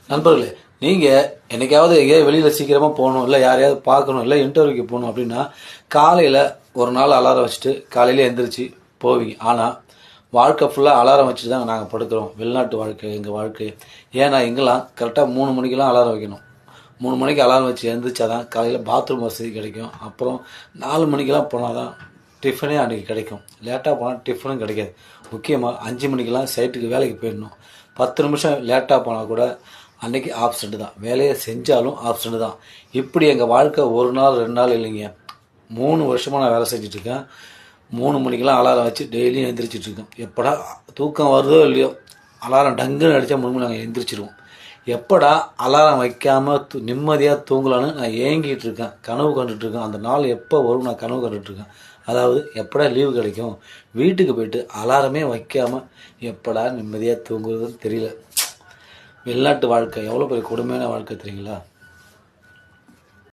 நண்பர்களே, நீங்கள் என்னைக்காவது எங்கேயாவது வெளியில் சீக்கிரமாக போகணும், இல்லை யாரையாவது பார்க்கணும், இல்லை இன்டர்வியூக்கு போகணும் அப்படின்னா காலையில் ஒரு நாள் அலாரம் வச்சுட்டு காலையில் எழுந்திரிச்சு போவீங்க. ஆனால் வாழ்க்கை ஃபுல்லாக அலாரம் வச்சுட்டு தான் நாங்கள் படுக்கிறோம். வெளிநாட்டு வாழ்க்கை எங்கள் வாழ்க்கை. ஏன்னா இங்கெல்லாம் கரெக்டாக 3 மணிக்கெலாம் அலாரம் வைக்கணும். 3 மணிக்கு அலாரம் வச்சு எழுந்திரிச்சா தான் காலையில் பாத்ரூம் வசதி கிடைக்கும். அப்புறம் 4 மணிக்கெலாம் போனால் தான் டிஃபனே அன்றைக்கி கிடைக்கும். லேட்டாக போனால் டிஃபனும் கிடைக்காது. முக்கியமாக 5 மணிக்கெலாம் சைட்டுக்கு வேலைக்கு போயிடணும். 10 நிமிஷம் லேட்டாக போனால் கூட அன்றைக்கி ஆப்சண்ட்டு தான். வேலையை செஞ்சாலும் ஆப்சண்ட்டு தான். இப்படி எங்கள் வாழ்க்கை 1 நாள் 2 நாள் இல்லைங்க. 3 வருஷமாக நான் வேலை செஞ்சிட்ருக்கேன். 3 மணிக்கெலாம் அலாரம் வச்சு டெய்லியும் எழுந்திரிச்சிட்ருக்கேன். எப்படா தூக்கம் வருதோ இல்லையோ அலாரம் டங்குன்னு அடித்தா 3 மணி நாங்கள் எழுந்திரிச்சிடுவோம். எப்படா அலாரம் வைக்காமல் நிம்மதியாக தூங்கலான்னு நான் ஏங்கிட்டு இருக்கேன், கனவு கண்டுட்ருக்கேன். அந்த நாள் எப்போ வரும் நான் கனவு கண்டுட்ருக்கேன். அதாவது எப்படா லீவு கிடைக்கும், வீட்டுக்கு போய்ட்டு அலாரமே வைக்காமல் எப்படா நிம்மதியாக தூங்குறதுன்னு தெரியல. வெளிநாட்டு வாழ்க்கை எவ்வளோ பெரிய கொடுமையான வாழ்க்கை தெரியுங்களா?